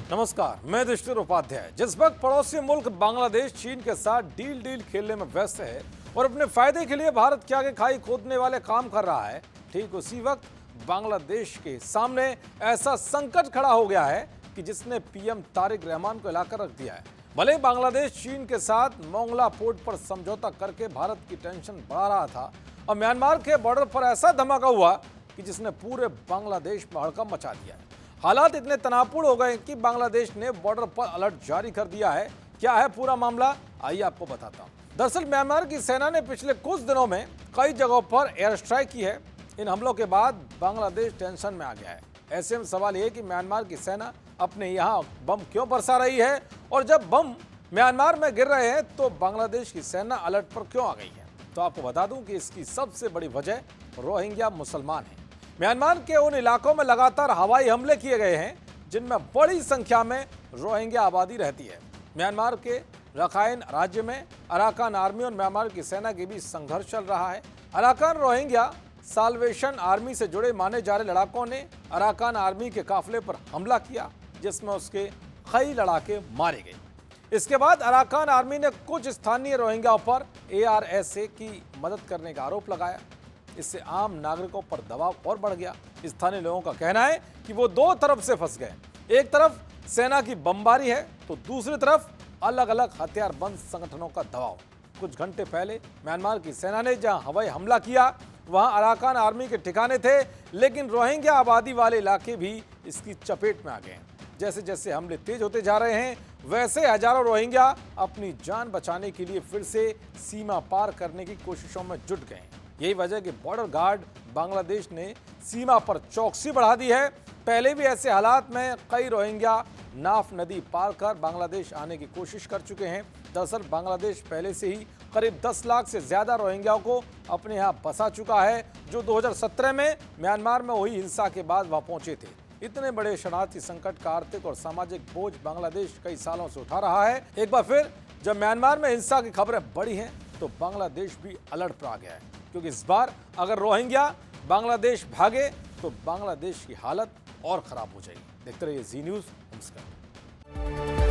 नमस्कार, मैं युधिष्ठिर उपाध्याय। जिस वक्त पड़ोसी मुल्क बांग्लादेश चीन के साथ डील खेलने में व्यस्त है और अपने फायदे के लिए भारत के आगे खाई खोदने वाले काम कर रहा है, ठीक उसी वक्त बांग्लादेश के सामने ऐसा संकट खड़ा हो गया है कि जिसने पीएम तारिक रहमान को हिलाकर रख दिया है। भले बांग्लादेश चीन के साथ मोंगला पोर्ट पर समझौता करके भारत की टेंशन बढ़ा रहा था और म्यांमार के बॉर्डर पर ऐसा धमाका हुआ कि जिसने पूरे बांग्लादेश में हड़कंप मचा दिया है। हालात इतने तनावपूर्ण हो गए कि बांग्लादेश ने बॉर्डर पर अलर्ट जारी कर दिया है। क्या है पूरा मामला, आइए आपको बताता हूं। दरअसल म्यांमार की सेना ने पिछले कुछ दिनों में कई जगहों पर एयर स्ट्राइक की है। इन हमलों के बाद बांग्लादेश टेंशन में आ गया है। ऐसे में सवाल यह कि म्यांमार की सेना अपने यहाँ बम क्यों बरसा रही है और जब बम म्यांमार में गिर रहे हैं तो बांग्लादेश की सेना अलर्ट पर क्यों आ गई है। तो आपको बता दूं कि इसकी सबसे बड़ी वजह रोहिंग्या मुसलमान है। म्यांमार के उन इलाकों में लगातार हवाई हमले किए गए हैं जिनमें बड़ी संख्या में रोहिंग्या आबादी रहती है। म्यांमार के रखाइन राज्य में अराकान आर्मी और म्यांमार की सेना के बीच संघर्ष चल रहा है। अराकान रोहिंग्या साल्वेशन आर्मी से जुड़े माने जा रहे लड़ाकों ने अराकान आर्मी के काफिले पर हमला किया, जिसमें उसके कई लड़ाके मारे गए। इसके बाद अराकान आर्मी ने कुछ स्थानीय रोहिंग्याओं पर ARSA की मदद करने का आरोप लगाया। इससे आम नागरिकों पर दबाव और बढ़ गया। स्थानीय लोगों का कहना है कि वो दो तरफ से फंस गए। एक तरफ सेना की बमबारी है तो दूसरी तरफ अलग अलग हथियारबंद संगठनों का दबाव। कुछ घंटे पहले म्यांमार की सेना ने जहां हवाई हमला किया वहां अराकान आर्मी के ठिकाने थे, लेकिन रोहिंग्या आबादी वाले इलाके भी इसकी चपेट में आ गए। जैसे जैसे हमले तेज होते जा रहे हैं वैसे हजारों रोहिंग्या अपनी जान बचाने के लिए फिर से सीमा पार करने की कोशिशों में जुट गए। यही वजह कि बॉर्डर गार्ड बांग्लादेश ने सीमा पर चौकसी बढ़ा दी है। पहले भी ऐसे हालात में कई रोहिंग्या नाफ नदी पार कर बांग्लादेश आने की कोशिश कर चुके हैं। दरअसल बांग्लादेश पहले से ही करीब 10 लाख से ज्यादा रोहिंग्याओं को अपने यहाँ बसा चुका है, जो 2017 में म्यांमार में हुई हिंसा के बाद वहां पहुंचे थे। इतने बड़े शरणार्थी संकट का आर्थिक और सामाजिक बोझ बांग्लादेश कई सालों से उठा रहा है। एक बार फिर जब म्यांमार में हिंसा की खबरें बढ़ी हैं तो बांग्लादेश भी अलर्ट पर आ गया है, क्योंकि इस बार अगर रोहिंग्या बांग्लादेश भागे तो बांग्लादेश की हालत और खराब हो जाएगी। देखते रहिए जी न्यूज़। नमस्कार।